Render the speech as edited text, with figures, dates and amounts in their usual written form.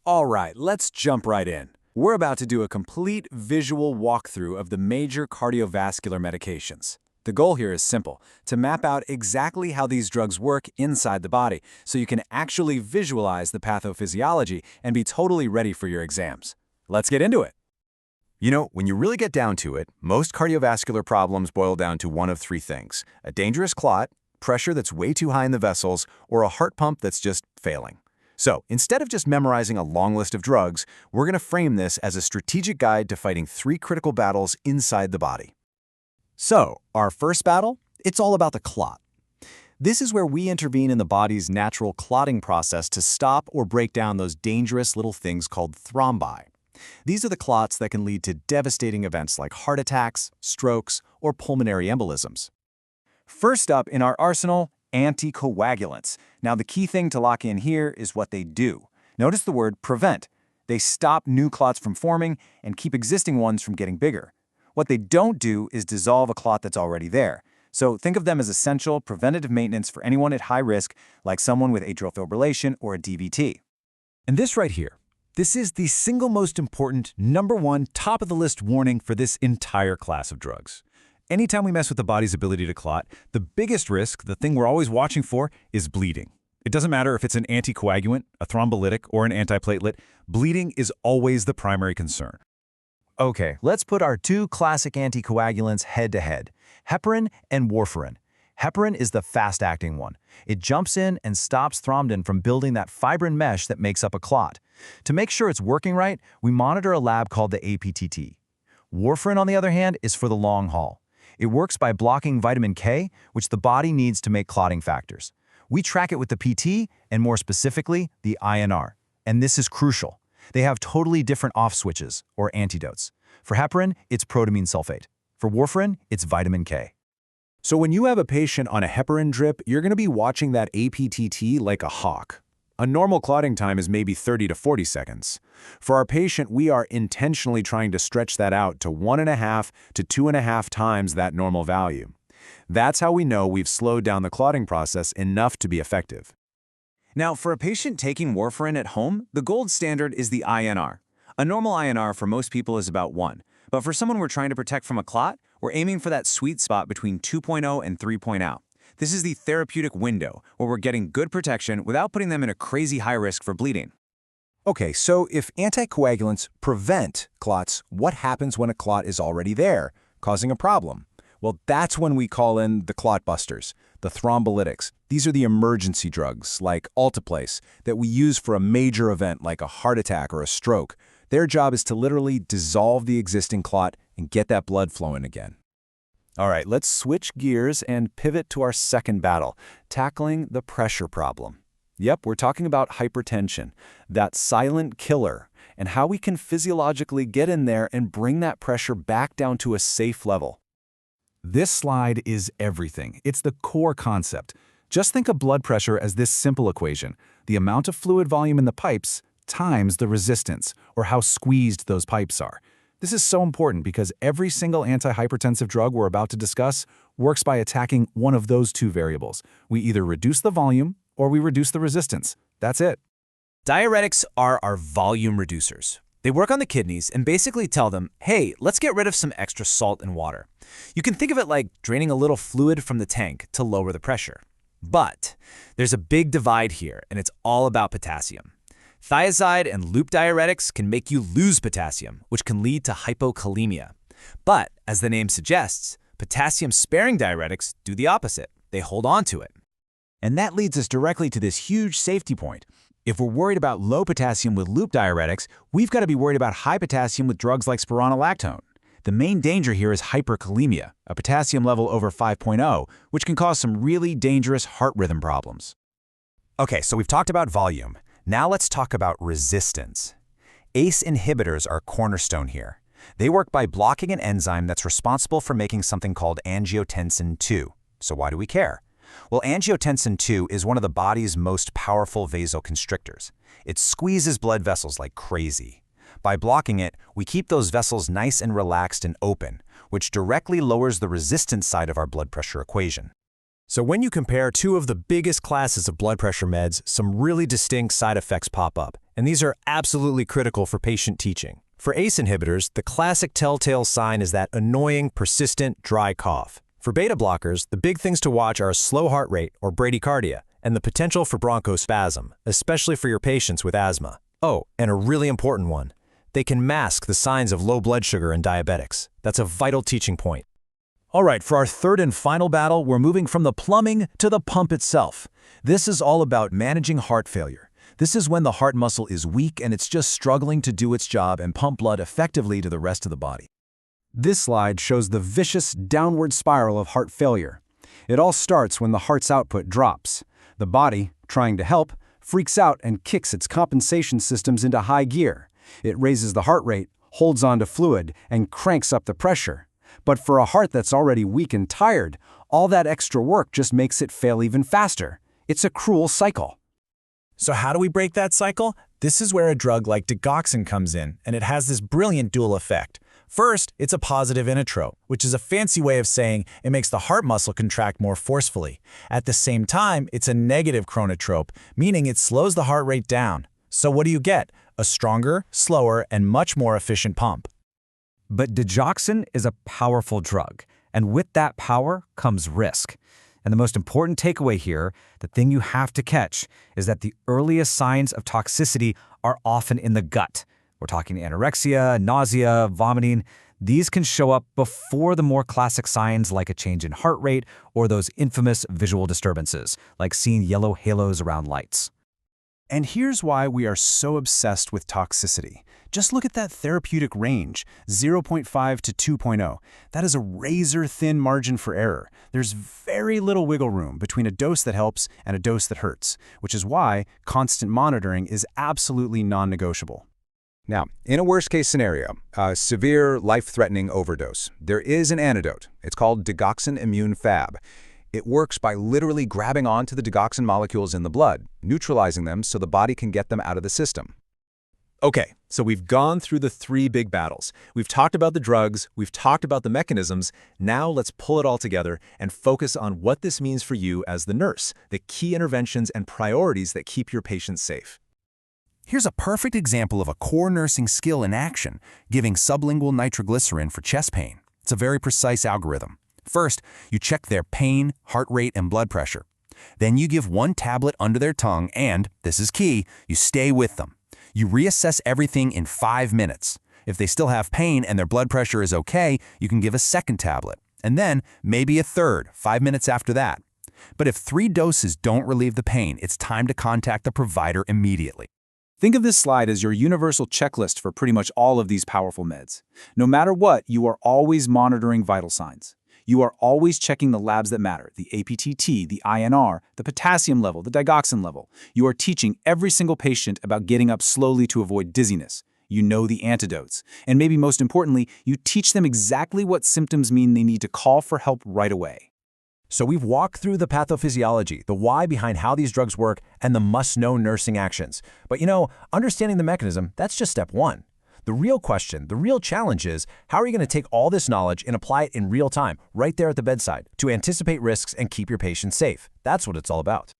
All right, let's jump right in. We're about to do a complete visual walkthrough of the major cardiovascular medications. The goal here is simple, to map out exactly how these drugs work inside the body so you can actually visualize the pathophysiology and be totally ready for your exams. Let's get into it. You know, when you really get down to it, most cardiovascular problems boil down to one of three things: a dangerous clot, pressure that's way too high in the vessels, or a heart pump that's just failing. So, instead of just memorizing a long list of drugs, we're going to frame this as a strategic guide to fighting three critical battles inside the body. So, our first battle? It's all about the clot. This is where we intervene in the body's natural clotting process to stop or break down those dangerous little things called thrombi. These are the clots that can lead to devastating events like heart attacks, strokes, or pulmonary embolisms. First up in our arsenal, anticoagulants. Now, the key thing to lock in here is what they do. Notice the word prevent. They stop new clots from forming and keep existing ones from getting bigger. What they don't do is dissolve a clot that's already there. So think of them as essential preventative maintenance for anyone at high risk, like someone with atrial fibrillation or a DVT. And this right here, this is the single most important, #1, top-of-the-list warning for this entire class of drugs. Anytime we mess with the body's ability to clot, the biggest risk, the thing we're always watching for, is bleeding. It doesn't matter if it's an anticoagulant, a thrombolytic, or an antiplatelet, bleeding is always the primary concern. Okay, let's put our two classic anticoagulants head-to-head, heparin and warfarin. Heparin is the fast-acting one. It jumps in and stops thrombin from building that fibrin mesh that makes up a clot. To make sure it's working right, we monitor a lab called the APTT. Warfarin, on the other hand, is for the long haul. It works by blocking vitamin K, which the body needs to make clotting factors. We track it with the PT, and more specifically, the INR. And this is crucial. They have totally different off switches, or antidotes. For heparin, it's protamine sulfate. For warfarin, it's vitamin K. So when you have a patient on a heparin drip, you're going to be watching that APTT like a hawk. A normal clotting time is maybe 30 to 40 seconds. For our patient, we are intentionally trying to stretch that out to 1.5 to 2.5 times that normal value. That's how we know we've slowed down the clotting process enough to be effective. Now, for a patient taking warfarin at home, the gold standard is the INR. A normal INR for most people is about 1, but for someone we're trying to protect from a clot, we're aiming for that sweet spot between 2.0 and 3.0. This is the therapeutic window, where we're getting good protection without putting them in a crazy high risk for bleeding. Okay, so if anticoagulants prevent clots, what happens when a clot is already there, causing a problem? Well, that's when we call in the clot busters, the thrombolytics. These are the emergency drugs, like alteplase, that we use for a major event like a heart attack or a stroke. Their job is to literally dissolve the existing clot and get that blood flowing again. All right, let's switch gears and pivot to our second battle, tackling the pressure problem. Yep, we're talking about hypertension, that silent killer, and how we can physiologically get in there and bring that pressure back down to a safe level. This slide is everything. It's the core concept. Just think of blood pressure as this simple equation: the amount of fluid volume in the pipes times the resistance, or how squeezed those pipes are. This is so important because every single antihypertensive drug we're about to discuss works by attacking one of those two variables. We either reduce the volume or we reduce the resistance. That's it. Diuretics are our volume reducers. They work on the kidneys and basically tell them, hey, let's get rid of some extra salt and water. You can think of it like draining a little fluid from the tank to lower the pressure. But there's a big divide here, and it's all about potassium. Thiazide and loop diuretics can make you lose potassium, which can lead to hypokalemia. But, as the name suggests, potassium-sparing diuretics do the opposite. They hold on to it. And that leads us directly to this huge safety point. If we're worried about low potassium with loop diuretics, we've got to be worried about high potassium with drugs like spironolactone. The main danger here is hyperkalemia, a potassium level over 5.0, which can cause some really dangerous heart rhythm problems. Okay, so we've talked about volume. Now let's talk about resistance. ACE inhibitors are cornerstone here. They work by blocking an enzyme that's responsible for making something called angiotensin II. So why do we care? Well, angiotensin II is one of the body's most powerful vasoconstrictors. It squeezes blood vessels like crazy. By blocking it, we keep those vessels nice and relaxed and open, which directly lowers the resistance side of our blood pressure equation. So when you compare two of the biggest classes of blood pressure meds, some really distinct side effects pop up, and these are absolutely critical for patient teaching. For ACE inhibitors, the classic telltale sign is that annoying, persistent, dry cough. For beta blockers, the big things to watch are a slow heart rate, or bradycardia, and the potential for bronchospasm, especially for your patients with asthma. Oh, and a really important one. They can mask the signs of low blood sugar in diabetics. That's a vital teaching point. All right, for our third and final battle, we're moving from the plumbing to the pump itself. This is all about managing heart failure. This is when the heart muscle is weak and it's just struggling to do its job and pump blood effectively to the rest of the body. This slide shows the vicious downward spiral of heart failure. It all starts when the heart's output drops. The body, trying to help, freaks out and kicks its compensation systems into high gear. It raises the heart rate, holds on to fluid, and cranks up the pressure. But for a heart that's already weak and tired, all that extra work just makes it fail even faster. It's a cruel cycle. So how do we break that cycle? This is where a drug like digoxin comes in, and it has this brilliant dual effect. First, it's a positive inotrope, which is a fancy way of saying it makes the heart muscle contract more forcefully. At the same time, it's a negative chronotrope, meaning it slows the heart rate down. So what do you get? A stronger, slower, and much more efficient pump. But digoxin is a powerful drug, and with that power comes risk. And the most important takeaway here, the thing you have to catch, is that the earliest signs of toxicity are often in the gut. We're talking anorexia, nausea, vomiting. These can show up before the more classic signs like a change in heart rate or those infamous visual disturbances, like seeing yellow halos around lights. And here's why we are so obsessed with toxicity. Just look at that therapeutic range, 0.5 to 2.0. That is a razor-thin margin for error. There's very little wiggle room between a dose that helps and a dose that hurts, which is why constant monitoring is absolutely non-negotiable. Now, in a worst-case scenario, a severe, life-threatening overdose, there is an antidote. It's called digoxin immune Fab. It works by literally grabbing onto the digoxin molecules in the blood, neutralizing them so the body can get them out of the system. Okay, so we've gone through the three big battles. We've talked about the drugs, we've talked about the mechanisms. Now let's pull it all together and focus on what this means for you as the nurse, the key interventions and priorities that keep your patients safe. Here's a perfect example of a core nursing skill in action, giving sublingual nitroglycerin for chest pain. It's a very precise algorithm. First, you check their pain, heart rate, and blood pressure. Then you give one tablet under their tongue and, this is key, you stay with them. You reassess everything in 5 minutes. If they still have pain and their blood pressure is okay, you can give a second tablet, and then maybe a third, 5 minutes after that. But if 3 doses don't relieve the pain, it's time to contact the provider immediately. Think of this slide as your universal checklist for pretty much all of these powerful meds. No matter what, you are always monitoring vital signs. You are always checking the labs that matter, the APTT, the INR, the potassium level, the digoxin level. You are teaching every single patient about getting up slowly to avoid dizziness. You know the antidotes. And maybe most importantly, you teach them exactly what symptoms mean they need to call for help right away. So we've walked through the pathophysiology, the why behind how these drugs work, and the must-know nursing actions. But understanding the mechanism, that's just step one. The real question, the real challenge is, how are you going to take all this knowledge and apply it in real time, right there at the bedside, to anticipate risks and keep your patients safe? That's what it's all about.